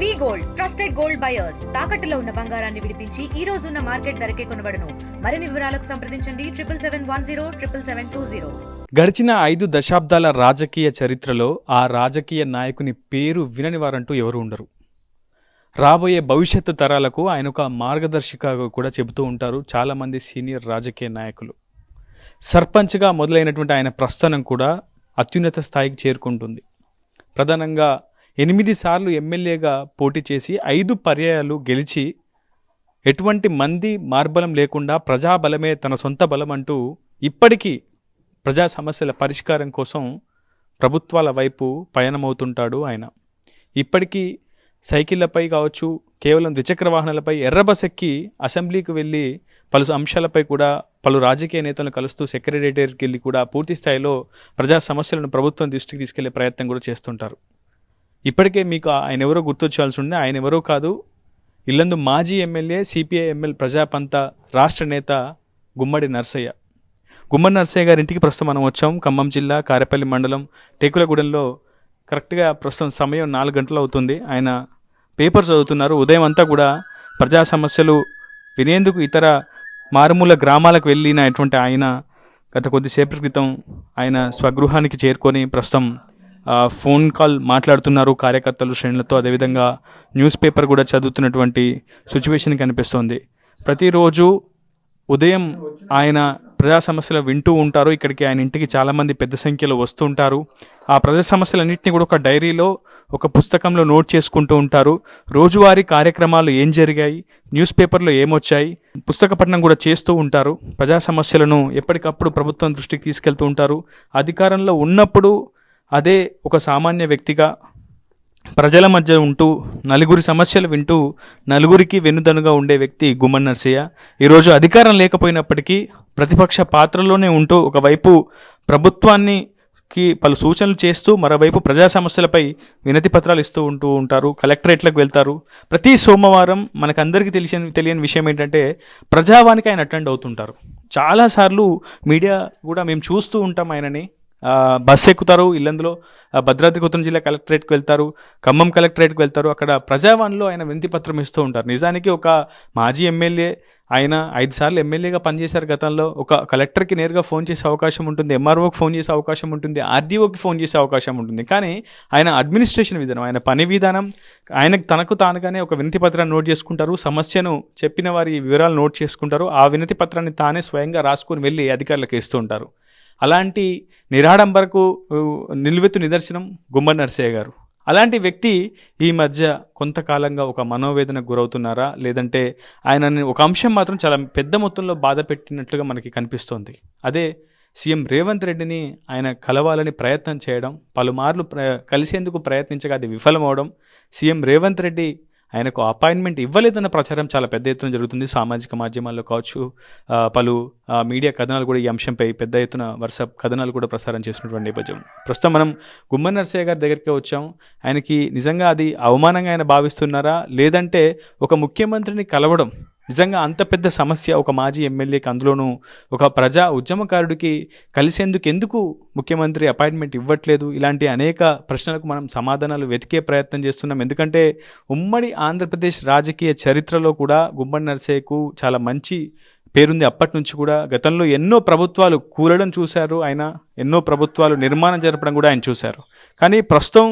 వి gold trusted gold buyers తాకట్టులో ఉన్న బంగారాన్ని విడిపించి ఈ రోజు ఉన్న మార్కెట్ ధరకే కొనబడును. మరిన్ని వివరాలకు సంప్రదించండి 7771077720. గడిచిన 5 దశాబ్దాల రాజకీయ చరిత్రలో ఆ రాజకీయ నాయకుని పేరు వినని వారంటూ ఎవరు ఉండరు. రాబోయే భవిష్యత్తు తరాలకు ఆయన ఒక మార్గదర్శికగా కూడా చెబుతూ ఉంటారు చాలామంది సీనియర్ రాజకీయ నాయకులు. సర్పంచ్గా మొదలైనటువంటి ఆయన ప్రస్థానం కూడా అత్యున్నత స్థాయికి చేరుకుంటుంది. ప్రధానంగా 8 సార్లు ఎమ్మెల్యేగా పోటీ చేసి 5 పర్యాయాలు గెలిచి ఎటువంటి మంది మార్బలం లేకుండా ప్రజాబలమే తన సొంత బలం అంటూ ఇప్పటికీ ప్రజా సమస్యల పరిష్కారం కోసం ప్రభుత్వాల వైపు పయనమవుతుంటాడు ఆయన. ఇప్పటికీ సైకిళ్లపై కావచ్చు, కేవలం ద్విచక్ర వాహనాలపై ఎర్రబస్ ఎక్కి అసెంబ్లీకి వెళ్ళి పలు అంశాలపై కూడా పలు రాజకీయ నేతలను కలుస్తూ సెక్రటేరియట్కి వెళ్ళి కూడా పూర్తి స్థాయిలో ప్రజా సమస్యలను ప్రభుత్వం దృష్టికి తీసుకెళ్లే ప్రయత్నం కూడా చేస్తుంటారు. ఇప్పటికే మీకు ఆయన ఎవరో గుర్తొచ్చాల్సి ఉండే, ఆయన ఎవరో కాదు, ఇల్లందు మాజీ ఎమ్మెల్యే, సిపిఐ ఎమ్మెల్యే ప్రజాపంత రాష్ట్ర నేత గుమ్మడి నర్సయ్య. గుమ్మడి నర్సయ్య గారి ఇంటికి ప్రస్తుతం మనం వచ్చాం. ఖమ్మం జిల్లా కారేపల్లి మండలం టేకులగూడెంలో కరెక్ట్గా ప్రస్తుతం సమయం 4 గంటలు అవుతుంది. ఆయన పేపర్ చదువుతున్నారు. ఉదయం అంతా కూడా ప్రజా సమస్యలు వినేందుకు ఇతర మారుమూల గ్రామాలకు వెళ్ళినటువంటి ఆయన గత కొద్దిసేపటి క్రితం ఆయన స్వగృహానికి చేరుకొని ప్రస్తుతం ఫోన్ కాల్ మాట్లాడుతున్నారు కార్యకర్తలు, శ్రేణులతో. అదేవిధంగా న్యూస్ పేపర్ కూడా చదువుతున్నటువంటి సిచ్యువేషన్ కనిపిస్తోంది. ప్రతిరోజు ఉదయం ఆయన ప్రజా సమస్యలు వింటూ ఉంటారు. ఇక్కడికి ఆయన ఇంటికి చాలామంది పెద్ద సంఖ్యలో వస్తుంటారు. ఆ ప్రజా సమస్యలన్నింటినీ కూడా ఒక డైరీలో, ఒక పుస్తకంలో నోట్ చేసుకుంటూ ఉంటారు. రోజువారీ కార్యక్రమాలు ఏం జరిగాయి, న్యూస్ పేపర్లో ఏమొచ్చాయి, పుస్తక పఠనం కూడా చేస్తూ ఉంటారు. ప్రజా సమస్యలను ఎప్పటికప్పుడు ప్రభుత్వం దృష్టికి తీసుకెళ్తూ ఉంటారు. అధికారంలో ఉన్నప్పుడు అదే ఒక సామాన్య వ్యక్తిగా ప్రజల మధ్య ఉంటూ నలుగురి సమస్యలు వింటూ నలుగురికి వెన్నుదన్నుగా ఉండే వ్యక్తి గుమ్మడి నర్సయ్య. ఈరోజు అధికారం లేకపోయినప్పటికీ ప్రతిపక్ష పాత్రలోనే ఉంటూ ఒకవైపు ప్రభుత్వానికి పలు సూచనలు చేస్తూ మరోవైపు ప్రజా సమస్యలపై వినతి పత్రాలు ఇస్తూ ఉంటారు. కలెక్టరేట్లకు వెళ్తారు. ప్రతి సోమవారం మనకందరికీ తెలియని విషయం ఏంటంటే ప్రజావానికి ఆయన అటెండ్ అవుతుంటారు. చాలాసార్లు మీడియా కూడా మేము చూస్తూ ఉంటాం ఆయనని. బస్సు ఎక్కుతారు, ఇల్లందులో భద్రాద్రి కొత్తగూడెం జిల్లా కలెక్టరేట్కి వెళ్తారు, ఖమ్మం కలెక్టరేట్కి వెళ్తారు. అక్కడ ప్రజావాణిలో ఆయన వినతి పత్రం ఇస్తూ ఉంటారు. నిజానికి ఒక మాజీ ఎమ్మెల్యే, ఆయన 5 సార్లు ఎమ్మెల్యేగా పనిచేశారు గతంలో. ఒక కలెక్టర్కి నేరుగా ఫోన్ చేసే అవకాశం ఉంటుంది, ఎంఆర్ఓకి ఫోన్ చేసే అవకాశం ఉంటుంది, ఆర్డీఓకి ఫోన్ చేసే అవకాశం ఉంటుంది. కానీ ఆయన అడ్మినిస్ట్రేషన్ విధానం, ఆయన పని విధానం, ఆయనకు తనకు తానుగానే ఒక వినతి పత్రాన్ని నోట్ చేసుకుంటారు. సమస్యను చెప్పిన వారి వివరాలు నోట్ చేసుకుంటారు. ఆ వినతి పత్రాన్ని తానే స్వయంగా రాసుకొని వెళ్ళి అధికారులకు ఇస్తూ ఉంటారు. అలాంటి నిరాడంబరకు నిలువెత్తు నిదర్శనం గుమ్మడి నర్సయ్య గారు. అలాంటి వ్యక్తి ఈ మధ్య కొంతకాలంగా ఒక మనోవేదనకు గురవుతున్నారా, లేదంటే ఆయనని ఒక అంశం మాత్రం చాలా పెద్ద మొత్తంలో బాధ పెట్టినట్లుగా మనకి కనిపిస్తోంది. అదే సీఎం రేవంత్ రెడ్డిని ఆయన కలవాలని ప్రయత్నం చేయడం, పలుమార్లు కలిసేందుకు ప్రయత్నించగా అది విఫలమవడం, సీఎం రేవంత్ రెడ్డి ఆయనకు అపాయింట్మెంట్ ఇవ్వలేదన్న ప్రచారం చాలా పెద్ద ఎత్తున జరుగుతుంది. సామాజిక మాధ్యమాల్లో కావచ్చు, పలు మీడియా కథనాలు కూడా ఈ అంశంపై పెద్ద ఎత్తున వరుస కథనాలు కూడా ప్రసారం చేసినటువంటి నేపథ్యం. ప్రస్తుతం మనం గుమ్మడి నర్సయ్య గారి దగ్గరికి వచ్చాం. ఆయనకి నిజంగా అది అవమానంగా ఆయన భావిస్తున్నారా, లేదంటే ఒక ముఖ్యమంత్రిని కలవడం నిజంగా అంత పెద్ద సమస్య ఒక మాజీ ఎమ్మెల్యేకి, అందులోనూ ఒక ప్రజా ఉద్యమకారుడికి కలిసేందుకు ఎందుకు ముఖ్యమంత్రి అపాయింట్మెంట్ ఇవ్వట్లేదు? ఇలాంటి అనేక ప్రశ్నలకు మనం సమాధానాలు వెతికే ప్రయత్నం చేస్తున్నాం. ఎందుకంటే ఉమ్మడి ఆంధ్రప్రదేశ్ రాజకీయ చరిత్రలో కూడా గుమ్మడి నర్సయ్యకు చాలా మంచి పేరుంది. అప్పటి నుంచి కూడా గతంలో ఎన్నో ప్రభుత్వాలు కూలడం చూశారు ఆయన, ఎన్నో ప్రభుత్వాలు నిర్మాణం జరపడం కూడా ఆయన చూశారు. కానీ ప్రస్తుతం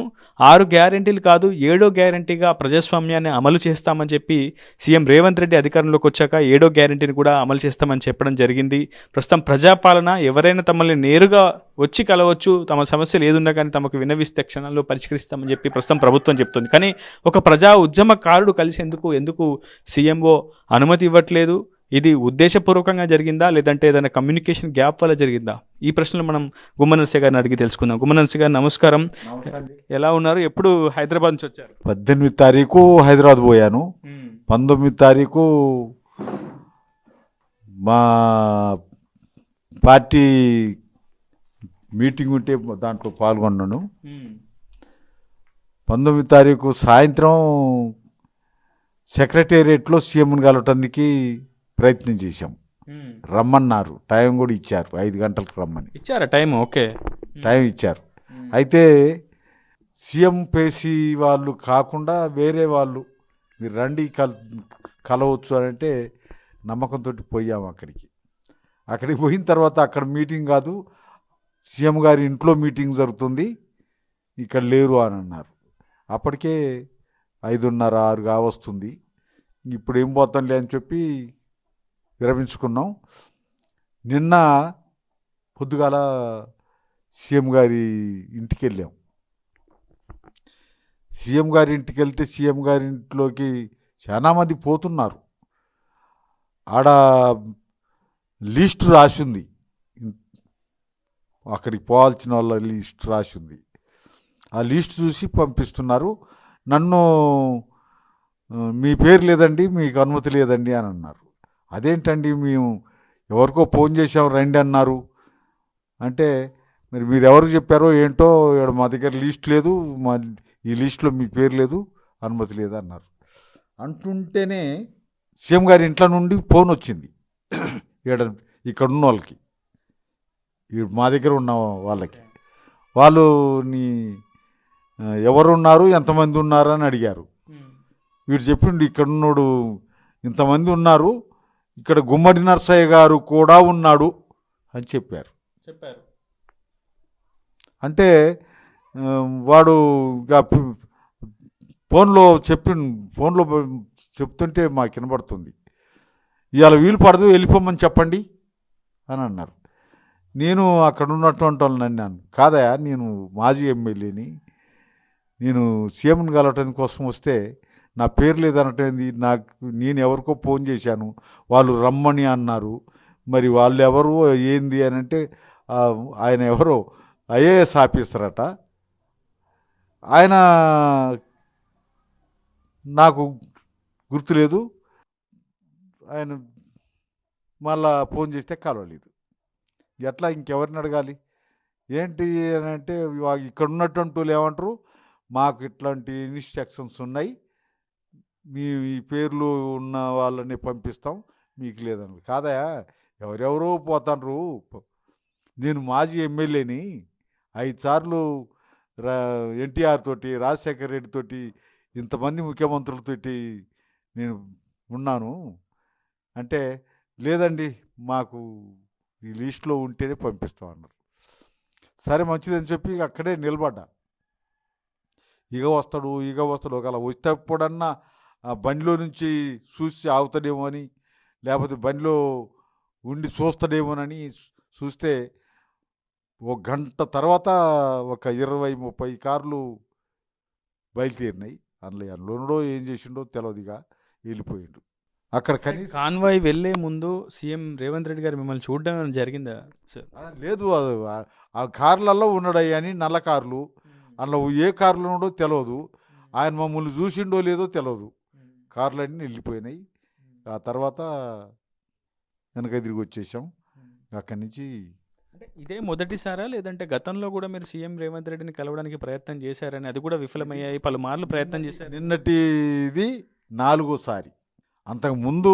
6 గ్యారెంటీలు కాదు, 7వ గ్యారెంటీగా ప్రజాస్వామ్యాన్ని అమలు చేస్తామని చెప్పి సీఎం రేవంత్ రెడ్డి అధికారంలోకి వచ్చాక 7వ గ్యారెంటీని కూడా అమలు చేస్తామని చెప్పడం జరిగింది. ప్రస్తుతం ప్రజాపాలన, ఎవరైనా తమల్ని నేరుగా వచ్చి కలవచ్చు, తమ సమస్యలు ఏదున్నా కానీ తమకు విన్నవిస్తే క్షణంలో పరిష్కరిస్తామని చెప్పి ప్రస్తుతం ప్రభుత్వం చెప్తుంది. కానీ ఒక ప్రజా ఉద్యమకారుడు కలిసేందుకు ఎందుకు సీఎంఓ అనుమతి ఇవ్వట్లేదు? ఇది ఉద్దేశపూర్వకంగా జరిగిందా, లేదంటే ఏదైనా కమ్యూనికేషన్ గ్యాప్ వల్ల జరిగిందా? ఈ ప్రశ్నలు మనం గుమ్మడి నర్సయ్య గారిని అడిగి తెలుసుకుందాం. గుమ్మడి నర్సయ్య గారు నమస్కారం, ఎలా ఉన్నారు? ఎప్పుడు హైదరాబాద్ నుంచి వచ్చారు? 18 తారీఖు హైదరాబాద్ పోయాను. 19 తారీఖు మా పార్టీ మీటింగ్ ఉంటే దాంట్లో పాల్గొన్నాను. 19 తారీఖు సాయంత్రం సెక్రటేరియట్లో సీఎంని కలవటానికి ప్రయత్నం చేశాం. రమ్మన్నారు, టైం కూడా ఇచ్చారు, 5 గంటలకు రమ్మని ఇచ్చారా టైం? ఓకే, టైం ఇచ్చారు. అయితే సీఎం పేసి వాళ్ళు కాకుండా వేరే వాళ్ళు మీరు రండి కలవచ్చు అని అంటే నమ్మకంతో పోయాము అక్కడికి పోయిన తర్వాత అక్కడ మీటింగ్ కాదు, సీఎం గారి ఇంట్లో మీటింగ్ జరుగుతుంది, ఇక్కడ లేరు అని అన్నారు. అప్పటికే 5:30, 6 కావస్తుంది. ఇప్పుడు ఏం పోతాంలే అని చెప్పి విరమించుకున్నాం. నిన్న పొద్దుగాల సీఎం గారి ఇంటికి వెళ్ళాం. సీఎం గారి ఇంటికి వెళ్తే సీఎం గారి ఇంట్లోకి చాలామంది పోతున్నారు. ఆడ లిస్ట్ రాసింది, అక్కడికి పోవాల్సిన వాళ్ళ లిస్ట్ రాసింది. ఆ లిస్ట్ చూసి పంపిస్తున్నారు. నన్ను మీ పేరు లేదండి, మీకు అనుమతి లేదండి అని అన్నారు. అదేంటండి, మేము ఎవరికో ఫోన్ చేసాం రండి అన్నారు అంటే, మరి మీరు ఎవరికి చెప్పారో ఏంటో, ఇక్కడ మా దగ్గర లిస్ట్ లేదు, ఈ లిస్టులో మీ పేరు లేదు, అనుమతి లేదు అన్నారు. అంటుంటేనే సీఎం గారి ఇంట్లో నుండి ఫోన్ వచ్చింది ఇక్కడ ఉన్న వాళ్ళకి, మా దగ్గర ఉన్న వాళ్ళకి. వాళ్ళు ఎవరున్నారు, ఎంతమంది ఉన్నారు అని అడిగారు. వీడు చెప్పిండు ఇక్కడున్నోడు ఇంతమంది ఉన్నారు, ఇక్కడ గుమ్మడి నరసయ్య గారు కూడా ఉన్నాడు అని చెప్పారు. అంటే వాడు ఫోన్లో చెప్తుంటే మాకు వినబడుతుంది, ఇవాళ వీలు పడదు వెళ్ళిపోమని చెప్పండి అని అన్నారు. నేను అక్కడ ఉన్నటువంటి వాళ్ళని అన్నాను, కాదయా నేను మాజీ ఎమ్మెల్యేని, నేను సీఎంని కలవటం కోసం వస్తే నా పేరు లేదనటంది, నేను ఎవరికో ఫోన్ చేశాను, వాళ్ళు రమ్మని అన్నారు, మరి వాళ్ళు ఎవరు ఏంది అని అంటే, ఆయన ఎవరో ఐఏఎస్ ఆఫీసర్ అట, ఆయన నాకు గుర్తులేదు, ఆయన మళ్ళా ఫోన్ చేస్తే కలవలేదు. ఎట్లా ఇంకెవరిని అడగాలి ఏంటి అని అంటే, ఇక్కడ ఉన్నటువంటి వాళ్ళు ఏమంటారు, మాకు ఇట్లాంటి ఇన్స్ట్రక్షన్స్ ఉన్నాయి, మీ పేర్లు ఉన్న వాళ్ళని పంపిస్తాం, మీకు లేదని. కాదయా ఎవరెవరో పోతాండ్రు, నేను మాజీ ఎమ్మెల్యేని, 5 సార్లు ఎన్టీఆర్ తోటి, రాజశేఖర రెడ్డి తోటి, ఇంతమంది ముఖ్యమంత్రులతోటి నేను ఉన్నాను అంటే, లేదండి మాకు ఈ లిస్టులో ఉంటేనే పంపిస్తాం అన్నారు. సరే మంచిదని చెప్పి అక్కడే నిలబడ్డా. ఇక వస్తాడు ఒకవేళ వచ్చేప్పుడన్నా బండిలో నుంచి చూసి ఆగుతాడేమో అని, లేకపోతే బండిలో ఉండి చూస్తాడేమోనని చూస్తే 1 గంట తర్వాత ఒక 20-30 కార్లు బయలుదేరినాయి. అందులోనో ఏం చేసిండో తెలియదుగా వెళ్ళిపోయిండు. అక్కడ కనీసం కాన్వాయ్ వెళ్లే ముందు సీఎం రేవంత్ రెడ్డి గారు మిమ్మల్ని చూడడం జరిగిందా సార్? లేదు, ఆ కార్లలో ఉన్నాడయ్యని, నల్ల కార్లు, అందులో ఏ కార్లు ఉన్నాడో తెలియదు, ఆయన మమ్మల్ని చూసిండో లేదో తెలియదు, కార్లన్నీ వెళ్ళిపోయినాయి. ఆ తర్వాత వెనక తిరిగి వచ్చేసాం. అక్కడి నుంచి ఇదే మొదటిసారా, లేదంటే గతంలో కూడా మీరు సీఎం రేవంత్ రెడ్డిని కలవడానికి ప్రయత్నం చేశారని, అది కూడా విఫలమయ్యాయి, పలుమార్లు ప్రయత్నం చేశారు? నిన్నటిది 4వసారి. అంతకుముందు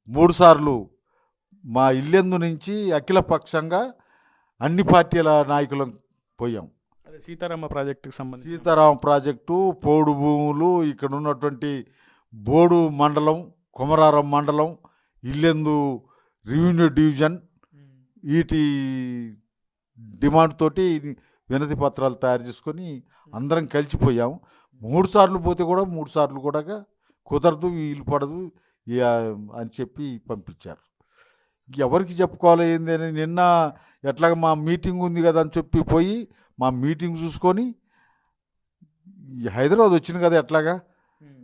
3 సార్లు మా ఇల్లెందు నుంచి అఖిలపక్షంగా అన్ని పార్టీల నాయకులం పోయాం. సీతారామ ప్రాజెక్టుకు సంబంధించి, సీతారామ ప్రాజెక్టు, పోడు భూములు, ఇక్కడ ఉన్నటువంటి బోడు మండలం, కొమరారం మండలం, ఇల్లెందు రెవెన్యూ డివిజన్, వీటి డిమాండ్ తోటి వినతి పత్రాలు తయారు చేసుకొని అందరం కలిసిపోయాం. 3 సార్లు పోతే కూడా 3 సార్లు కూడా కుదరదు, వీలు పడదు అని చెప్పి పంపించారు. ఎవరికి చెప్పుకోవాలి ఏంది అని నిన్న ఎట్లాగ మా మీటింగ్ ఉంది కదా అని చెప్పి పోయి మా మీటింగ్ చూసుకొని హైదరాబాద్ వచ్చింది కదా, ఎట్లాగా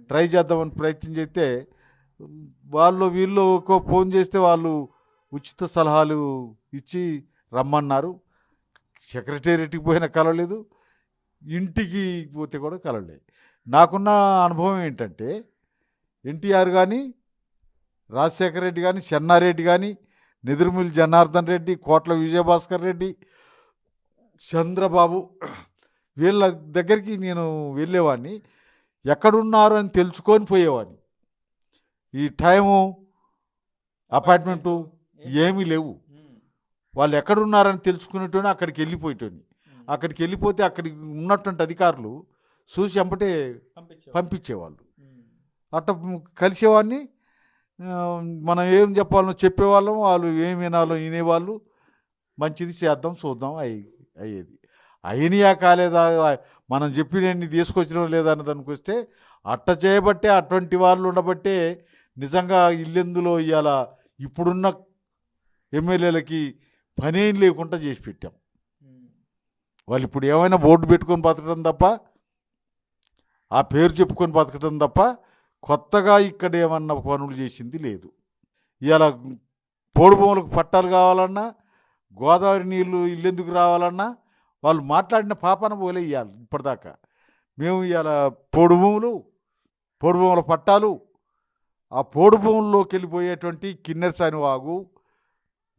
ట్రై చేద్దామని ప్రయత్నం చేస్తే వీళ్ళు ఫోన్ చేస్తే వాళ్ళు ఉచిత సలహాలు ఇచ్చి రమ్మన్నారు. సెక్రటేరియట్కి పోయినా కలవలేదు, ఇంటికి పోతే కూడా కలవలేదు. నాకున్న అనుభవం ఏంటంటే, ఎన్టీఆర్ కానీ, రాజశేఖర రెడ్డి కానీ, చెన్నారెడ్డి కానీ, నెదురుమిల్లి జనార్దన్ రెడ్డి, కోట్ల విజయభాస్కర్ రెడ్డి, చంద్రబాబు, వీళ్ళ దగ్గరికి నేను వెళ్ళేవాడిని, ఎక్కడున్నారు అని తెలుసుకొని పోయేవాడిని. ఈ టైము అపార్ట్మెంటు ఏమీ లేవు, వాళ్ళు ఎక్కడున్నారని తెలుసుకునేటోని అక్కడికి వెళ్ళిపోయేటోని. అక్కడికి వెళ్ళిపోతే అక్కడికి ఉన్నటువంటి అధికారులు చూసి ఎంబటే పంపించేవాళ్ళు. అట్ట కలిసేవాడిని. మనం ఏం చెప్పాలో చెప్పేవాళ్ళం, వాళ్ళు ఏం వినాలో వినేవాళ్ళు. మంచిది చేద్దాం చూద్దాం అయ్యేది. అయినయా కాలేదా, మనం చెప్పినన్ని తీసుకొచ్చినా లేదా అన్న దానికి వస్తే అట్ట చేయబట్టే అటువంటి వాళ్ళు ఉండబట్టే నిజంగా ఇల్లెందులో ఇవాళ ఇప్పుడున్న ఎమ్మెల్యేలకి పనేం లేకుండా చేసి పెట్టాం. వాళ్ళు ఇప్పుడు ఏమైనా బోర్డు పెట్టుకొని బతకడం తప్ప, ఆ పేరు చెప్పుకొని బతకడం తప్ప కొత్తగా ఇక్కడ ఏమన్నా పనులు చేసింది లేదు. ఇవాళ పోడు భూములకు పట్టాలు కావాలన్నా, గోదావరి నీళ్ళు ఇల్లెందుకు రావాలన్నా వాళ్ళు మాట్లాడిన పాపన పోలే ఇవ్వాలి. ఇప్పటిదాకా మేము ఇవాళ పోడు భూముల పట్టాలు, ఆ పోడు భూముల్లోకి వెళ్ళిపోయేటువంటి కిన్నెరసాని వాగు,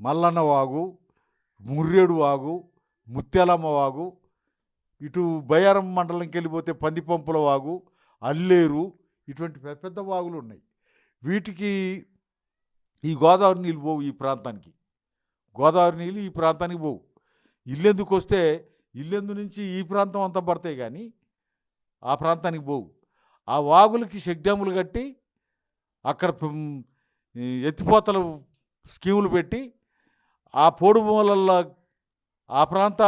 మల్లన్న వాగు, ముర్రేడు వాగు, ముత్యాలమ్మ వాగు, ఇటు బయ్యారం మండలంకి వెళ్ళిపోతే పందిపంపుల వాగు, అల్లేరు, ఇటువంటి పెద్ద పెద్ద వాగులు ఉన్నాయి. వీటికి ఈ గోదావరి నీళ్ళు పోవు. ఈ ప్రాంతానికి గోదావరి నీళ్ళు ఈ ప్రాంతానికి పోవు. ఇల్లెందుకు వస్తే ఇల్లెందు నుంచి ఈ ప్రాంతం అంతా పడతాయి కానీ ఆ ప్రాంతానికి పోవు. ఆ వాగులకి చెక్ డ్యాములు కట్టి అక్కడ ఎత్తిపోతల స్కీములు పెట్టి ఆ పోడు భూములలో ఆ ప్రాంత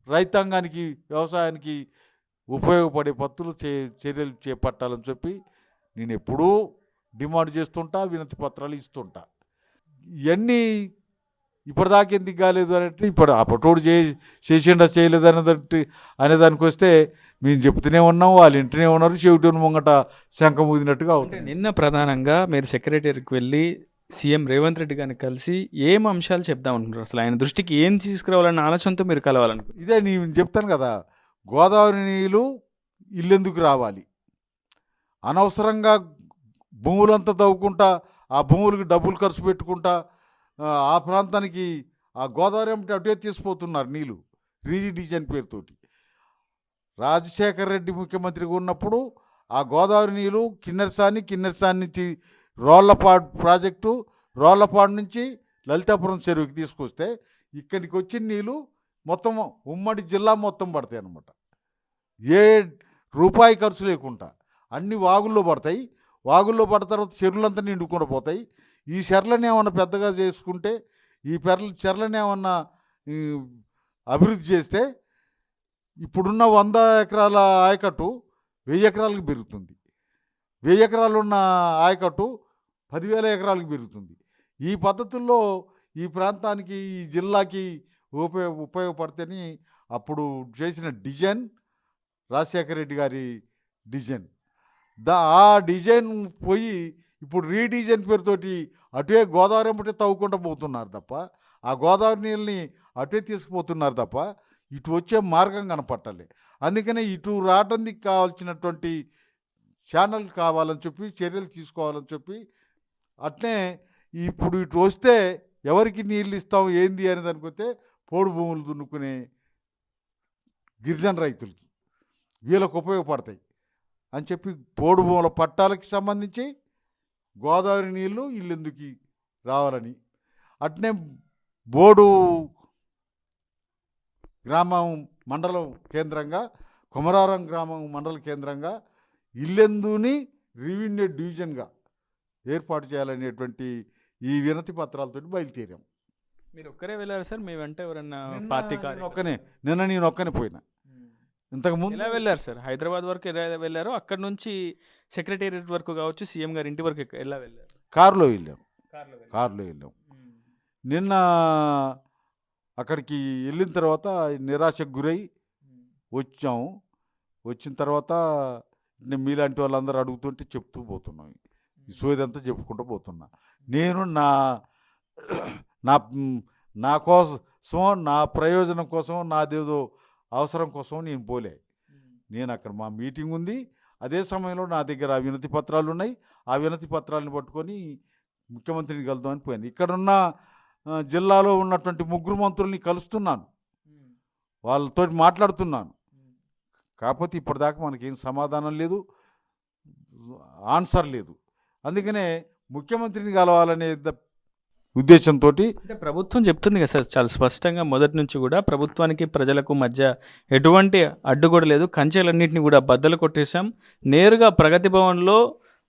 రైతాంగానికి వ్యవసాయానికి ఉపయోగపడే పత్తులు చర్యలు చేపట్టాలని చెప్పి నేను ఎప్పుడూ డిమాండ్ చేస్తుంటా, వినతి పత్రాలు ఇస్తుంటా. ఇవన్నీ ఇప్పటిదాకా ఎందుకు కాలేదు అంటే ఇప్పుడు అప్పటోడు చేసిండా చేయలేదు అనేదానికి వస్తే మేము చెప్తూనే ఉన్నాం, వాళ్ళు ఇంటనే ఉన్నారు, చెవిటోని ముంగట శంఖం ఊదినట్టుగా అవుతుంది. నిన్న ప్రధానంగా మీరు సెక్రటరీకి వెళ్ళి సీఎం రేవంత్ రెడ్డి గారిని కలిసి ఏం అంశాలు చెప్దాం అనుకుంటారు? అసలు ఆయన దృష్టికి ఏం తీసుకురావాలన్న ఆలోచనతో మీరు కలవాలనుకుంటారు? ఇదే నేను చెప్తాను కదా, గోదావరి నీళ్ళు ఇల్లెందుకు రావాలి, అనవసరంగా భూములంతా తవ్వుకుంటా ఆ భూములకు డబ్బులు ఖర్చు పెట్టుకుంటా ఆ ప్రాంతానికి ఆ గోదావరి అంటే అటే తీసిపోతున్నారు నీళ్ళు రీడిజన్ పేరుతోటి. రాజశేఖర రెడ్డి ముఖ్యమంత్రిగా ఉన్నప్పుడు ఆ గోదావరి నీళ్ళు కిన్నెరసాని నుంచి రోళ్లపాడు ప్రాజెక్టు, రోళ్లపాడు నుంచి లలితాపురం చెరువుకి తీసుకొస్తే ఇక్కడికి వచ్చిన నీళ్ళు మొత్తం ఉమ్మడి జిల్లా మొత్తం పడతాయి అన్నమాట. ఏ రూపాయి ఖర్చు లేకుండా అన్ని వాగుల్లో పడతాయి. వాగుల్లో పడిన తర్వాత చెరువులంతా నిండుకుండా పోతాయి. ఈ చెర్లను ఏమన్నా పెద్దగా చేసుకుంటే, ఈ చెర్లను ఏమన్నా అభివృద్ధి చేస్తే ఇప్పుడున్న 100 ఎకరాల ఆయకట్టు 1000 ఎకరాలకు పెరుగుతుంది. 1000 ఎకరాలు ఉన్న ఆయకట్టు 10,000 ఎకరాలకు పెరుగుతుంది. ఈ పద్ధతుల్లో ఈ ప్రాంతానికి, ఈ జిల్లాకి ఉపయోగపడితేనే అప్పుడు చేసిన డిజైన్ రాజశేఖర రెడ్డి గారి డిజైన్. ఆ డిజైన్ పోయి ఇప్పుడు రీడిజైన్ పేరుతోటి అటే గోదావరి ఎంబటే తవ్వుకుంటూ పోతున్నారు తప్ప, ఆ గోదావరి నీళ్ళని అటే తీసుకుపోతున్నారు తప్ప ఇటు వచ్చే మార్గం కనపట్టాలి. అందుకనే ఇటు రావడానికి కావాల్సినటువంటి ఛానల్ కావాలని చెప్పి చర్యలు తీసుకోవాలని చెప్పి, అట్నే ఇప్పుడు ఇటు వస్తే ఎవరికి నీళ్ళు ఇస్తాం ఏంది అని దానికి వస్తే పోడు భూములు దున్నుకునే గిరిజన రైతులకి వీళ్ళకు ఉపయోగపడతాయి అని చెప్పి పోడు భూముల పట్టాలకి సంబంధించి గోదావరి నీళ్ళు ఇల్లెందుకు రావాలని, అట్నే బోడు గ్రామం మండలం కేంద్రంగా, కొమరారం గ్రామం మండల కేంద్రంగా ఇల్లెందుని రెవెన్యూ డివిజన్గా ఏర్పాటు చేయాలనేటువంటి ఈ వినతి పత్రాలతో బయలుదేరాం. మీరు ఒక్కరే వెళ్ళారు సార్? మీ వెంట ఎవరన్నా పార్టీ నిన్న నేను ఒక్కనే పోయినా. ఇంతకుముందు ఎలా వెళ్ళారు సార్? హైదరాబాద్ వరకు ఎలా వెళ్ళారు? అక్కడ నుంచి సెక్రటేరియట్ వరకు కావచ్చు, సీఎం గారి ఇంటి వరకు ఎలా వెళ్ళారు? కారులో వెళ్ళాం. నిన్న అక్కడికి వెళ్ళిన తర్వాత నిరాశకు గురై వచ్చాము. వచ్చిన తర్వాత మీలాంటి వాళ్ళందరూ అడుగుతుంటే చెప్తూ పోతున్నాం. ఈ సోదంతా చెప్పుకుంటూ పోతున్నా. నేను నా కోసం, నా ప్రయోజనం కోసం, నాదేదో అవసరం కోసం నేను పోలే. నేను అక్కడ మా మీటింగ్ ఉంది, అదే సమయంలో నా దగ్గర ఆ వినతి పత్రాలు ఉన్నాయి. ఆ వినతి పత్రాలను పట్టుకొని ముఖ్యమంత్రిని కలుద్దామని పోయాను. ఇక్కడున్న జిల్లాలో ఉన్నటువంటి 3 మంత్రుల్ని కలుస్తున్నాను, వాళ్ళతో మాట్లాడుతున్నాను. కాకపోతే ఇప్పటిదాకా మనకేం సమాధానం లేదు, ఆన్సర్ లేదు. అందుకనే ముఖ్యమంత్రిని కలవాలనే ఉద్దేశంతో అంటే ప్రభుత్వం చెప్తుంది కదా సార్ చాలా స్పష్టంగా మొదటి నుంచి కూడా ప్రభుత్వానికి ప్రజలకు మధ్య ఎటువంటి అడ్డుగోడ లేదు, కంచెలన్నింటినీ కూడా బద్దలు కొట్టేశాం, నేరుగా ప్రగతి భవన్లో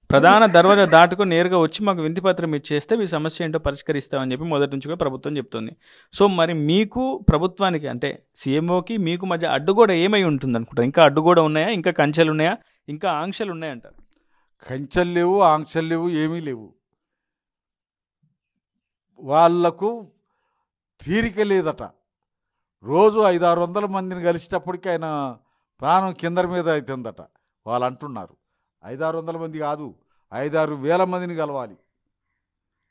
ప్రధాన దర్వాజా దాటుకు నేరుగా వచ్చి మాకు వినతి పత్రం ఇచ్చేస్తే మీ సమస్య ఏంటో పరిష్కరిస్తామని చెప్పి మొదటి నుంచి కూడా ప్రభుత్వం చెప్తుంది. సో మరి మీకు ప్రభుత్వానికి అంటే సీఎంఓకి మీకు మధ్య అడ్డుగోడ ఏమై ఉంటుంది అనుకుంటారు? ఇంకా అడ్డుగోడ ఉన్నాయా, ఇంకా కంచెలు ఉన్నాయా, ఇంకా ఆంక్షలు ఉన్నాయంటారు? కంచెలు లేవు, ఆంక్షలు లేవు, ఏమీ లేవు. వాళ్లకు తీరిక లేదట. రోజు 500-600 మందిని కలిసేటప్పటికి ఆయన ప్రాణం కింద మీద అవుతుందట. వాళ్ళు అంటున్నారు 500-600 మంది కాదు, 5-6 వేల మందిని కలవాలి,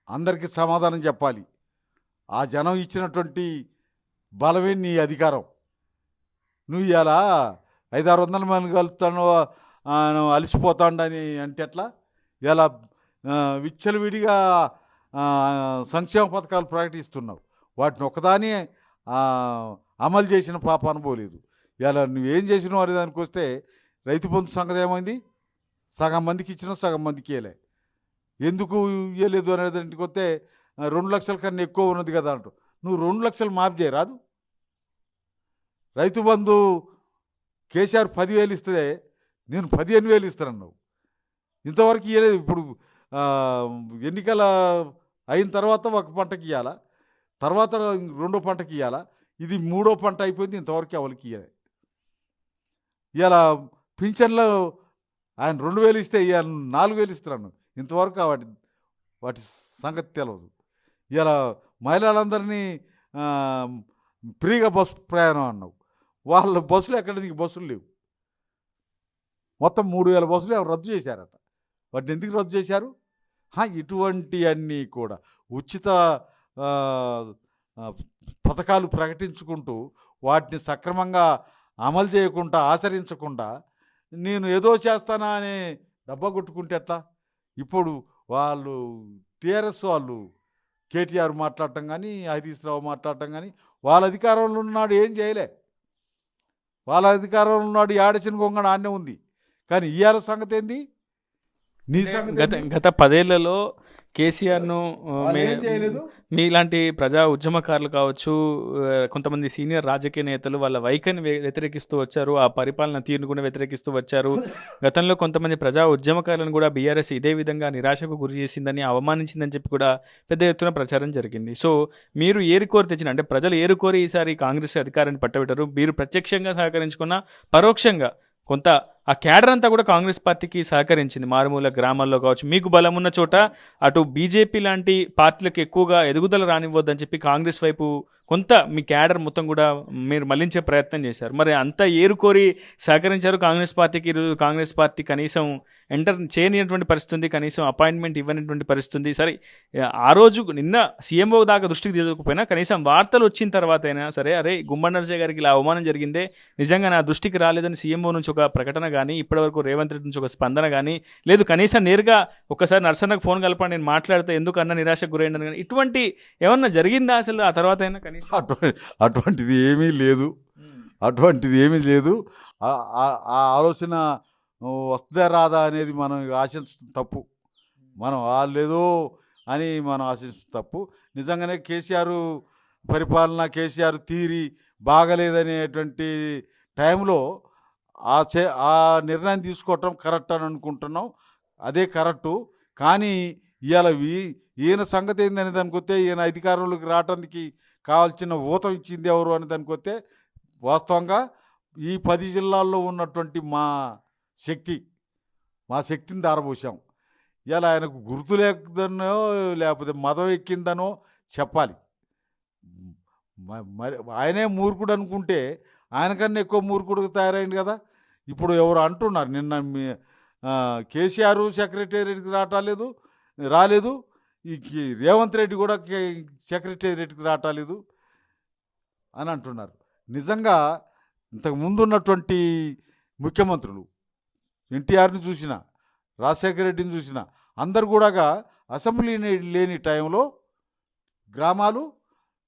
అందరికీ సమాధానం చెప్పాలి. ఆ జనం ఇచ్చినటువంటి బలమే నీ అధికారం. నువ్వు ఇలా 500-600 మంది కలుస్తాను అలసిపోతాడని అంటే ఎట్లా? ఇలా విచ్చలవిడిగా సంక్షేమ పథకాలు ప్రకటిస్తున్నావు, వాటిని ఒకదాని అమలు చేసిన పాప అనుకోలేదు. ఇలా నువ్వేం చేసినావు అనే దానికి వస్తే రైతు బంధు సంగతి ఏమైంది? సగం మందికి ఇచ్చినా సగం మందికి ఇవ్వలే. ఎందుకు ఇవ్వలేదు అనేదానికి వస్తే 2 లక్షల కన్నా ఎక్కువ ఉన్నది కదా అంటూ. నువ్వు 2 లక్షలు మాఫ్ చేయరాదు? రైతు బంధు కేసీఆర్ 10,000 ఇస్తే నేను 15,000 ఇస్తానన్నావు, ఇంతవరకు ఇవ్వలేదు. ఇప్పుడు ఎన్నికల అయిన తర్వాత ఒక పంటకి ఇవ్వాలా, తర్వాత 2వ పంటకి ఇవ్వాలా, ఇది 3వ పంట అయిపోయింది, ఇంతవరకు ఎవరికి ఇవ్వాలి. ఇలా పింఛన్లో ఆయన 2,000 ఇస్తే ఇవాళ 4,000 ఇస్తున్నాను, ఇంతవరకు వాటి సంగతి తెలియదు. ఇలా మహిళలందరినీ ఫ్రీగా బస్సు ప్రయాణం అన్నావు, వాళ్ళ బస్సులు ఎక్కడ నీకు బస్సులు లేవు. మొత్తం 3,000 బస్సులు ఎవరు రద్దు చేశారట. వాటిని ఎందుకు రద్దు చేశారు? ఇటువంటివన్నీ కూడా ఉచిత పథకాలు ప్రకటించుకుంటూ వాటిని సక్రమంగా అమలు చేయకుండా ఆచరించకుండా నేను ఏదో చేస్తానా అని డబ్బా కొట్టుకుంటే ఎట్లా? ఇప్పుడు వాళ్ళు టీఆర్ఎస్ వాళ్ళు కేటీఆర్ మాట్లాడటం కానీ, హరీష్ రావు మాట్లాడటం కానీ, వాళ్ళ అధికారంలో ఉన్నాడు ఏం చేయలే. వాళ్ళ అధికారంలో ఉన్నాడు ఏడచిన గొంగడ ఆడనే ఉంది. కానీ ఇవాళ సంగతి ఏంది? నీ సంగతి గత 10 ఏళ్లలో కేసీఆర్ను చేయలేదు. మీలాంటి ప్రజా ఉద్యమకారులు కావచ్చు, కొంతమంది సీనియర్ రాజకీయ నేతలు వాళ్ళ వైఖరిని వ్యతిరేకిస్తూ వచ్చారు, ఆ పరిపాలన తీరును కూడా వ్యతిరేకిస్తూ వచ్చారు. గతంలో కొంతమంది ప్రజా ఉద్యమకారులను కూడా బీఆర్ఎస్ ఇదే విధంగా నిరాశకు గురి చేసిందని, అవమానించిందని చెప్పి కూడా పెద్ద ఎత్తున ప్రచారం జరిగింది. సో మీరు ఏరుకోరి తెచ్చిన అంటే ప్రజలు ఏరుకోరి ఈసారి కాంగ్రెస్ అధికారాన్ని పట్టబెట్టారు. మీరు ప్రత్యక్షంగా సహకరించుకున్న, పరోక్షంగా కొంత ఆ క్యాడర్ అంతా కూడా కాంగ్రెస్ పార్టీకి సహకరించింది. మారుమూల గ్రామాల్లో కావచ్చు, మీకు బలం ఉన్న చోట అటు బీజేపీ లాంటి పార్టీలకు ఎక్కువగా ఎదుగుదల రానివ్వద్దని చెప్పి కాంగ్రెస్ వైపు కొంత మీ క్యాడర్ మొత్తం కూడా మీరు మళ్లించే ప్రయత్నం చేశారు. మరి అంతా ఏరుకోరి సహకరించారు కాంగ్రెస్ పార్టీకి. ఈరోజు కాంగ్రెస్ పార్టీ కనీసం ఎంటర్ చేయనిటువంటి పరిస్థితి, కనీసం అపాయింట్మెంట్ ఇవ్వనిటువంటి పరిస్థితి. సరే, ఆ రోజు నిన్న సీఎంఓ దాకా దృష్టికి తీసుకోకపోయినా కనీసం వార్తలు వచ్చిన తర్వాత అయినా సరే, అరే గుమ్మడి నరసయ్య గారికి ఇలా అవమానం జరిగిందే, నిజంగా నా దృష్టికి రాలేదని సీఎంఓ నుంచి ఒక ప్రకటన కానీ, ఇప్పటివరకు రేవంత్ రెడ్డి నుంచి ఒక స్పందన కానీ లేదు, కనీసం నేరుగా ఒకసారి నరసన్నకు ఫోన్ కలపండి, నేను మాట్లాడితే ఎందుకు అన్న నిరాశకు గురైందని కానీ ఇటువంటి ఏమన్నా జరిగిందా అసలు? ఆ తర్వాత అయినా కనీసం అటువంటిది ఏమీ లేదు. అటువంటిది ఏమీ లేదు. ఆ ఆలోచన వస్తుందా రాదా అనేది మనం ఆశించడం తప్పు. మనం వాళ్ళేదో అని మనం ఆశించడం తప్పు. నిజంగానే కేసీఆర్ పరిపాలన, కేసీఆర్ తీరి బాగలేదనేటువంటి టైంలో ఆ నిర్ణయం తీసుకోవటం కరెక్ట్ అని అనుకుంటున్నాం. అదే కరెక్టు. కానీ ఇవాళ ఈయన సంగతి ఏందని దానికి వస్తే, ఈయన అధికారంలోకి రావడానికి కావాల్సిన ఊతం ఇచ్చింది ఎవరు అని దానికి వస్తే, వాస్తవంగా ఈ 10 జిల్లాల్లో ఉన్నటువంటి మా శక్తిని దారబోసాం. ఇలా ఆయనకు గుర్తు లేదనో లేకపోతే మదం ఎక్కిందనో చెప్పాలి. మరి ఆయనే మూర్ఖుడు అనుకుంటే ఆయనకన్నా ఎక్కువ మూర్ఖుడు తయారైంది కదా. ఇప్పుడు ఎవరు అంటున్నారు, నిన్న కేసీఆర్ సెక్రటేరియట్కి రాలేదు, ఈ రేవంత్ రెడ్డి కూడా సెక్రటేరియట్కి రావట్లేదు అని అంటున్నారు. నిజంగా ఇంతకు ముందు ఉన్నటువంటి ముఖ్యమంత్రులు ఎన్టీఆర్ని చూసిన, రాజశేఖర రెడ్డిని చూసిన అందరు కూడా అసెంబ్లీ లేని టైంలో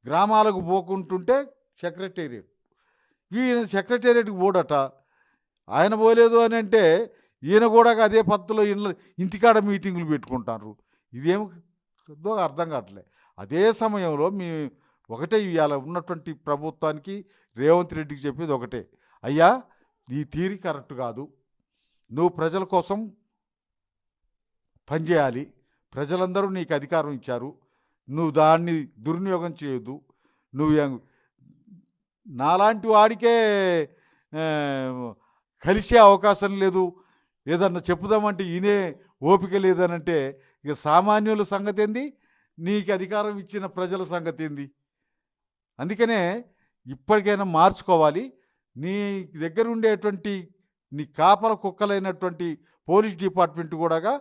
గ్రామాలకు పోకుంటుంటే సెక్రటేరియట్, ఈయన సెక్రటేరియట్కి పోడట. ఆయన పోలేదు అని అంటే ఈయన కూడా అదే పద్ధతిలో ఇంటికాడ మీటింగులు పెట్టుకుంటారు. ఇదేమో అర్థం కావట్లే. అదే సమయంలో ఒకటే ఇవాళ ఉన్నటువంటి ప్రభుత్వానికి రేవంత్ రెడ్డికి చెప్పేది ఒకటే, అయ్యా ఈ తీరి కరెక్ట్ కాదు, నువ్వు ప్రజల కోసం పనిచేయాలి, ప్రజలందరూ నీకు అధికారం ఇచ్చారు, నువ్వు దాన్ని దుర్వినియోగం చేయొద్దు, నువ్వు నాలాంటి వాడికే కలిసే అవకాశం లేదు, ఏదన్నా చెప్పుదామంటే ఈయనే ఓపిక లేదనంటే ఇక సామాన్యుల సంగతి ఏంది, నీకు అధికారం ఇచ్చిన ప్రజల సంగతి ఏంది? అందుకనే ఇప్పటికైనా మార్చుకోవాలి. నీ దగ్గర ఉండేటువంటి నీ కాపల కుక్కలైనటువంటి పోలీస్ డిపార్ట్మెంట్ కూడా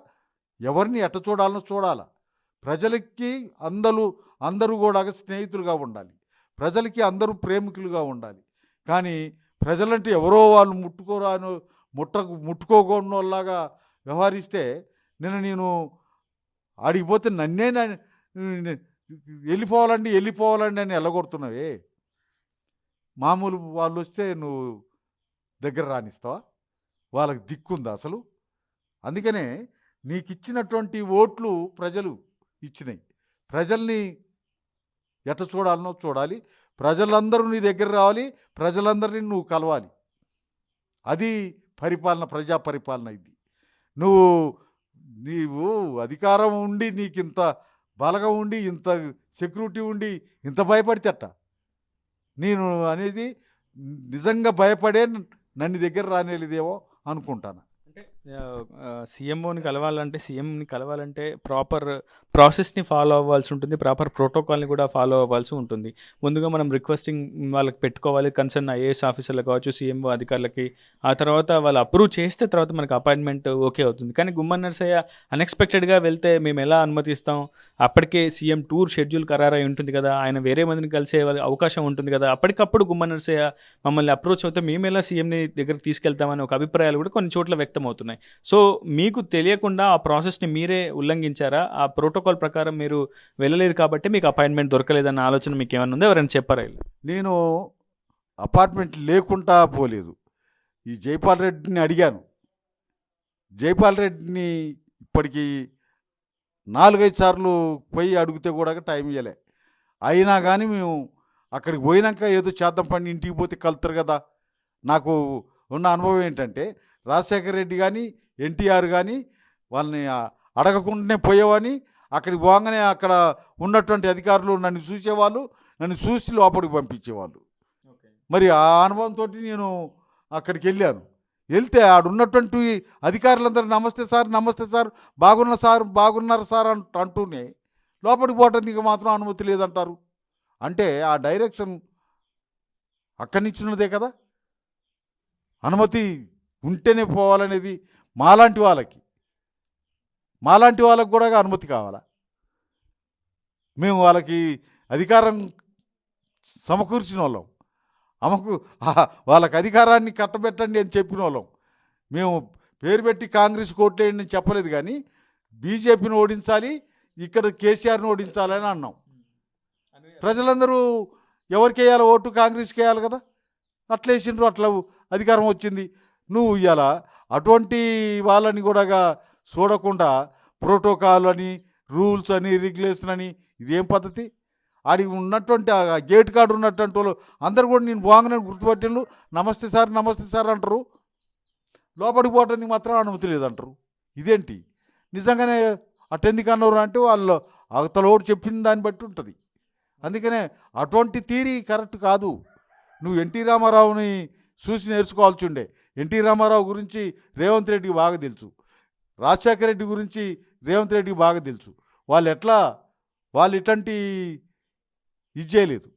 ఎవరిని ఎట్ట చూడాలనో చూడాలి. ప్రజలకి అందరూ కూడా స్నేహితులుగా ఉండాలి, ప్రజలకి అందరూ ప్రేమికులుగా ఉండాలి. కానీ ప్రజలంటే ఎవరో వాళ్ళు ముట్టుకోకుండా వాళ్ళలాగా వ్యవహరిస్తే నేను ఆడికి నన్నే వెళ్ళిపోవాలండి అని ఎల్లగొడుతున్నావే. మామూలు వాళ్ళు వస్తే నువ్వు దగ్గర రానిస్తావా? వాళ్ళకి దిక్కుందా అసలు? అందుకనే నీకు ఇచ్చినటువంటి ఓట్లు ప్రజలు ఇచ్చినాయి. ప్రజల్ని ఎట్ట చూడాలనో చూడాలి, ప్రజలందరూ నీ దగ్గర రావాలి, ప్రజలందరినీ నువ్వు కలవాలి. అది పరిపాలన, ప్రజా పరిపాలన. ఇది నీవు అధికారం ఉండి, నీకు ఇంత బలగం ఉండి, ఇంత సెక్యూరిటీ ఉండి, ఇంత భయపడితేట నేను అనేది నిజంగా భయపడే నన్ను దగ్గర రానేలేదేమో అనుకుంటాను. అంటే సీఎంఓని కలవాలంటే ప్రాపర్ ప్రాసెస్ని ఫాలో అవ్వాల్సి ఉంటుంది, ప్రాపర్ ప్రోటోకాల్ని కూడా ఫాలో అవ్వాల్సి ఉంటుంది. ముందుగా మనం రిక్వెస్టింగ్ వాళ్ళకి పెట్టుకోవాలి, కన్సర్న్ ఐఏఎస్ ఆఫీసర్లకు కావచ్చు, సీఎంఓ అధికారులకి. ఆ తర్వాత వాళ్ళు అప్రూవ్ చేస్తే తర్వాత మనకు అపాయింట్మెంట్ ఓకే అవుతుంది. కానీ గుమ్మన నరసయ్య అన్ఎక్స్పెక్టెడ్గా వెళ్తే మేము ఎలా అనుమతిస్తాం? అప్పటికే సీఎం టూర్ షెడ్యూల్ ఖరారై ఉంటుంది కదా, ఆయన వేరే మందిని కలిసే అవకాశం ఉంటుంది కదా. అప్పటికప్పుడు గుమ్మన నరసయ్య మమ్మల్ని అప్రోచ్ అవుతే మేము ఎలా సీఎంని దగ్గరికి తీసుకెళ్తామని ఒక అభిప్రాయాలు కూడా కొన్ని చోట్ల వ్యక్తం అవుతున్నాయి. సో మీకు తెలియకుండా ఆ ప్రాసెస్ని మీరే ఉల్లంఘించారా? ఆ ప్రోటోకాల్ ప్రకారం మీరు వెళ్ళలేదు కాబట్టి మీకు అపాయింట్మెంట్ దొరకలేదన్న ఆలోచన మీకు ఏమైనా ఉందా? ఎవరైనా చెప్పారా? నేను అపార్ట్మెంట్ లేకుండా పోలేదు. ఈ జైపాల్ రెడ్డిని అడిగాను. జైపాల్ రెడ్డిని ఇప్పటికీ 4-5 సార్లు పోయి అడిగితే కూడా టైం ఇవ్వలే. అయినా కానీ మేము అక్కడికి పోయినాక ఏదో చేద్దాం పని, ఇంటికి పోతే కలుతారు కదా. నాకు ఉన్న అనుభవం ఏంటంటే, రాజశేఖర రెడ్డి కానీ ఎన్టీఆర్ కానీ వాళ్ళని అడగకుండానే పోయేవాని. అక్కడికి పోగానే అక్కడ ఉన్నటువంటి అధికారులు నన్ను చూసేవాళ్ళు, నన్ను చూసి లోపలికి పంపించేవాళ్ళు. మరి ఆ అనుభవంతో నేను అక్కడికి వెళ్ళాను. వెళ్తే ఆడున్నటువంటి అధికారులందరూ నమస్తే సార్, బాగున్నారు సార్ అంటూనే లోపలికి పోవటానికి మాత్రం అనుమతి లేదంటారు. అంటే ఆ డైరెక్షన్ అక్కడి నుంచి ఉన్నదే కదా. అనుమతి ఉంటేనే పోవాలనేది మాలాంటి వాళ్ళకి కూడా అనుమతి కావాలా? మేము వాళ్ళకి అధికారం సమకూర్చిన వాళ్ళం, వాళ్ళకి అధికారాన్ని కట్టబెట్టండి అని చెప్పిన వాళ్ళం. మేము పేరు పెట్టి కాంగ్రెస్ కోట్లేయండి అని చెప్పలేదు, కానీ బీజేపీని ఓడించాలి, ఇక్కడ కేసీఆర్ని ఓడించాలని అన్నాం. ప్రజలందరూ ఎవరికి వేయాలి ఓటు? కాంగ్రెస్కి వేయాలి కదా. అట్లేసిండ్రు, అట్లా అధికారం వచ్చింది. నువ్వు ఇవాళ అటువంటి వాళ్ళని కూడా చూడకుండా ప్రోటోకాల్ అని, రూల్స్ అని, రెగ్యులేషన్ అని, ఇదేం పద్ధతి? ఆడికి ఉన్నటువంటి గేట్ కార్డు ఉన్నటువంటి వాళ్ళు అందరు కూడా నేను బాగానే గుర్తుపట్టిళ్ళు, నమస్తే సార్ అంటారు. లోపలికి పోవటానికి మాత్రం అనుమతి లేదంటారు. ఇదేంటి? నిజంగానే అటెందుకు అన్నారు అంటే వాళ్ళు అవతలోడు చెప్పిన దాన్ని బట్టి ఉంటుంది. అందుకనే అటువంటి థియరీ కరెక్ట్ కాదు. నువ్వు ఎన్టీ రామారావుని చూసి నేర్చుకోవాల్సి ఉండే. ఎన్టీ రామారావు గురించి రేవంత్ రెడ్డికి బాగా తెలుసు, రాజశేఖర రెడ్డి గురించి రేవంత్ రెడ్డికి బాగా తెలుసు. వాళ్ళు ఇట్లాంటి ఇది చేయలేదు.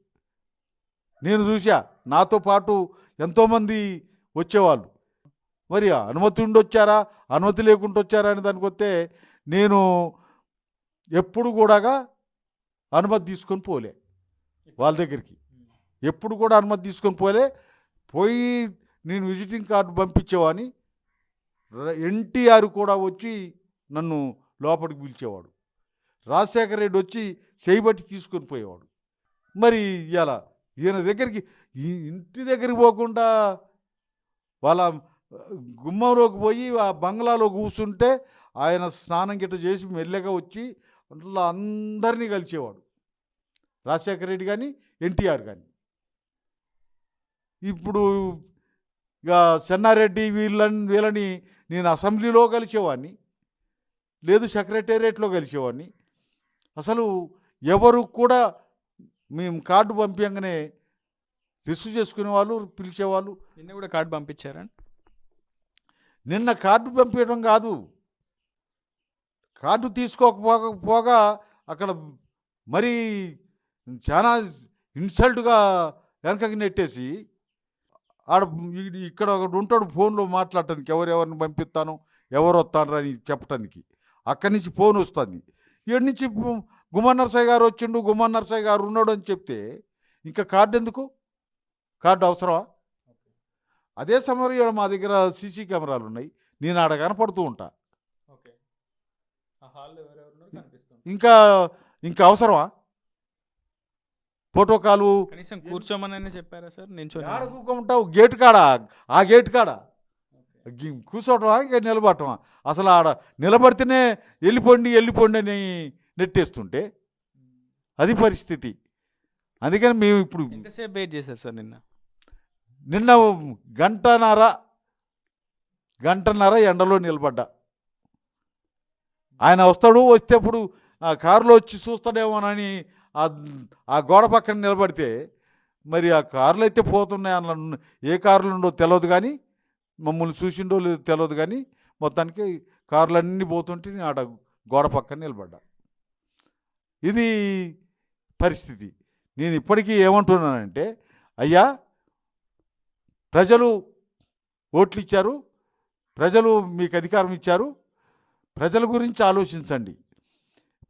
నేను చూసా, నాతో పాటు ఎంతోమంది వచ్చేవాళ్ళు. మరి అనుమతి ఉండి వచ్చారా, అనుమతి లేకుండా వచ్చారా అని దానికి వస్తే, నేను ఎప్పుడు కూడా అనుమతి తీసుకొని పోలే వాళ్ళ దగ్గరికి. ఎప్పుడు కూడా అనుమతి తీసుకొని పోయి నేను విజిటింగ్ కార్డు పంపించేవాని. ఎన్టీఆర్ కూడా వచ్చి నన్ను లోపలికి పిలిచేవాడు. రాజశేఖర రెడ్డి వచ్చి చేయబట్టి తీసుకొని పోయేవాడు. మరి ఇలా ఈయన దగ్గరికి, ఇంటి దగ్గరికి పోకుండా వాళ్ళ గుమ్మంలోకి పోయి ఆ బంగ్లాలో కూర్చుంటే ఆయన స్నానం గిట్ట చేసి మెల్లగా వచ్చి అందులో అందరినీ కలిసేవాడు. రాజశేఖర రెడ్డి కానీ ఎన్టీఆర్ కానీ. ఇప్పుడు ఇక చెన్నారెడ్డి వీళ్ళని నేను అసెంబ్లీలో కలిసేవాడిని, లేదు సెక్రటేరియట్లో కలిసేవాడిని. అసలు ఎవరు కూడా మేము కార్డు పంపించగానే రిసీవ్ చేసుకునే వాళ్ళు, పిలిచేవాళ్ళు. నిన్న కూడా కార్డు పంపించారా? నిన్న కార్డు పంపించడం కాదు, కార్డు తీసుకోకపోగా అక్కడ మరీ చాలా ఇన్సల్ట్గా వెనకకి నెట్టేసి ఆడ ఇక్కడ ఒకడు ఉంటాడు ఫోన్లో మాట్లాడటానికి, ఎవరెవరిని పంపిస్తాను ఎవరు వస్తాను అని చెప్పటానికి. అక్కడి నుంచి ఫోన్ వస్తుంది, ఇక్కడి నుంచి గుమ్మన్ నరసయ్య గారు వచ్చిండు, గుమ్మన్ నరసయ్య గారు ఉన్నాడు అని చెప్తే ఇంకా కార్డు ఎందుకు? కార్డు అవసరమా? అదే సమయంలో మా దగ్గర సీసీ కెమెరాలు ఉన్నాయి, నేను ఆడ కనపడుతూ ఉంటా. ఇంకా ఇంకా అవసరమా? ప్రోటోకాలు కనీసం కూర్చోమని చెప్పారా సార్? నేను ఆడ కూకుంటావు గేటు కాడ, ఆ గేటు కాడ కూర్చోవటమా ఇంకా నిలబడటమా? అసలు ఆడ నిలబడితేనే వెళ్ళిపోండి అని నెట్టేస్తుంటే అది పరిస్థితి. అందుకని మేము ఇప్పుడు ఎంతసేపు వెయిట్ చేశారు సార్? నిన్న గంటన్నర ఎండలో నిలబడ్డా. ఆయన వస్తేప్పుడు ఆ కారులో వచ్చి చూస్తాడేమోనని ఆ గోడ పక్కన నిలబడితే, మరి ఆ కార్లు అయితే పోతున్నాయి అన్న, ఏ కార్లు ఉండో తెలియదు కానీ, మమ్మల్ని చూసిండో లేదో తెలియదు కానీ, మొత్తానికి కార్లన్నీ పోతుంటే ఆడ గోడ పక్కన నిలబడ్డా. ఇది పరిస్థితి. నేను ఇప్పటికీ ఏమంటున్నానంటే, అయ్యా ప్రజలు ఓట్లు ఇచ్చారు, ప్రజలు మీకు అధికారం ఇచ్చారు, ప్రజల గురించి ఆలోచించండి.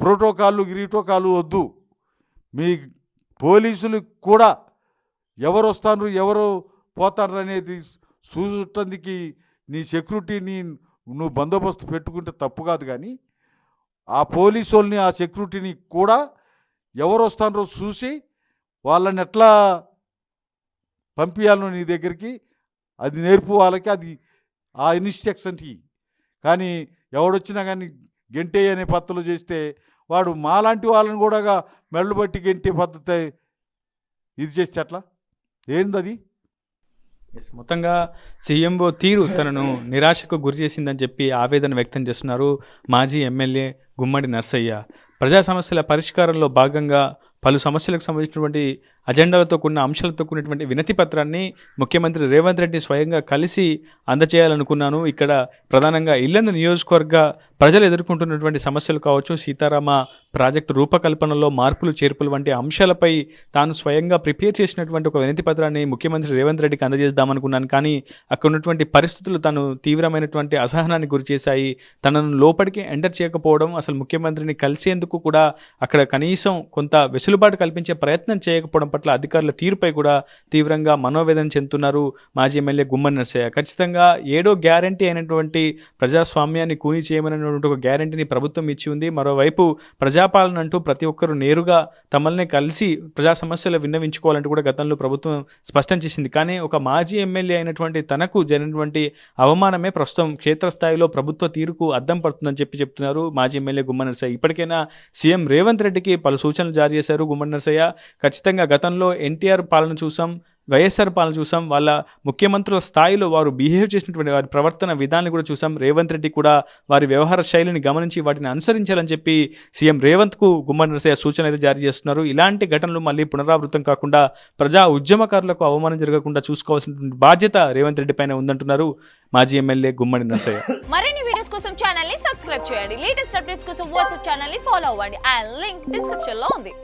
ప్రోటోకాళ్ళు వద్దు. మీ పోలీసులు కూడా ఎవరు వస్తారు ఎవరు పోతారు అనేది చూడటానికి నీ సెక్యూరిటీని నువ్వు బందోబస్తు పెట్టుకుంటే తప్పు కాదు, కానీ ఆ పోలీసు వాళ్ళని ఆ సెక్యూరిటీని కూడా ఎవరు వస్తారో చూసి వాళ్ళని ఎట్లా పంపించాలో నీ దగ్గరికి అది నేర్పు వాళ్ళకి, అది ఆ ఇన్స్ట్రక్షన్కి. కానీ ఎవడొచ్చినా కానీ గెంటే అనే పద్ధతులు చేస్తే వాడు మాలాంటి వాళ్ళని కూడా మెళ్ళు బట్టి గెంటే పద్ధతి ఇది చేస్తే అట్లా ఏంది? మొత్తంగా సీఎంఓ తీరు తనను నిరాశకు గురి చేసిందని చెప్పి ఆవేదన వ్యక్తం చేస్తున్నారు మాజీ ఎమ్మెల్యే గుమ్మడి నర్సయ్య. ప్రజా సమస్యల పరిష్కారంలో భాగంగా పలు సమస్యలకు సంబంధించినటువంటి అజెండాలతో కూడిన అంశాలతో కూడినటువంటి వినతి పత్రాన్ని ముఖ్యమంత్రి రేవంత్ రెడ్డి స్వయంగా కలిసి అందజేయాలనుకున్నాను. ఇక్కడ ప్రధానంగా ఇల్లందు నియోజకవర్గ ప్రజలు ఎదుర్కొంటున్నటువంటి సమస్యలు కావచ్చు, సీతారామ ప్రాజెక్టు రూపకల్పనలో మార్పులు చేర్పులు వంటి అంశాలపై తాను స్వయంగా ప్రిపేర్ చేసినటువంటి ఒక వినతి పత్రాన్ని ముఖ్యమంత్రి రేవంత్ రెడ్డికి అందజేద్దామనుకున్నాను. కానీ అక్కడ ఉన్నటువంటి పరిస్థితులు తను తీవ్రమైనటువంటి అసహనానికి గురి చేశాయి. తనను లోపలికి ఎంటర్ చేయకపోవడం, అసలు ముఖ్యమంత్రిని కలిసేందుకు కూడా అక్కడ కనీసం కొంత వెసులుబాటు కల్పించే ప్రయత్నం చేయకపోవడం పట్ల అధికారుల తీరుపై కూడా తీవ్రంగా మనోవేదన చెందుతున్నారు మాజీ ఎమ్మెల్యే గుమ్మడి నర్సయ్య. ఖచ్చితంగా 7వ గ్యారంటీ అయినటువంటి ప్రజాస్వామ్యాన్ని కూని చేయమనేటువంటి ఒక గ్యారంటీని ప్రభుత్వం ఇచ్చి ఉంది. మరోవైపు ప్రజాపాలన అంటూ ప్రతి ఒక్కరూ నేరుగా తమల్ని కలిసి ప్రజా సమస్యలు విన్నవించుకోవాలంటూ కూడా గతంలో ప్రభుత్వం స్పష్టం చేసింది. కానీ ఒక మాజీ ఎమ్మెల్యే అయినటువంటి తనకు జరిగినటువంటి అవమానమే ప్రస్తుతం క్షేత్రస్థాయిలో ప్రభుత్వ తీరుకు అద్దం పడుతుందని చెప్తున్నారు మాజీ ఎమ్మెల్యే గుమ్మడి నర్సయ్య. ఇప్పటికైనా సీఎం రేవంత్ రెడ్డికి పలు సూచనలు జారీ చేశారు గుమ్మడి నర్సయ్య. ఖచ్చితంగా గతంలో ఎన్టీఆర్ పాలన చూసాం, వైఎస్ఆర్ పాలన చూసాం, వాళ్ళ ముఖ్యమంత్రుల స్థాయిలో వారు బిహేవ్ చేసినటువంటి వారి ప్రవర్తన విధానాన్ని కూడా చూసాం. రేవంత్ రెడ్డి కూడా వారి వ్యవహార శైలిని గమనించి వాటిని అనుసరించాలని చెప్పి సీఎం రేవంత్కు గుమ్మడి నర్సయ్య సూచన అయితే జారీ చేస్తున్నారు. ఇలాంటి ఘటనలు మళ్ళీ పునరావృతం కాకుండా ప్రజా ఉద్యమకారులకు అవమానం జరగకుండా చూసుకోవాల్సినటువంటి బాధ్యత రేవంత్ రెడ్డి పైన ఉందంటున్నారు మాజీ ఎమ్మెల్యే గుమ్మడి నర్సయ్య. మరిన్ని వీడియోస్ కోసం ఛానల్ ని సబ్స్క్రైబ్ చేయండి. లేటెస్ట్ అప్డేట్స్ కోసం వాట్సాప్ ఛానల్ ని ఫాలో అవ్వండి. ఆ లింక్ డిస్క్రిప్షన్ లో ఉంది.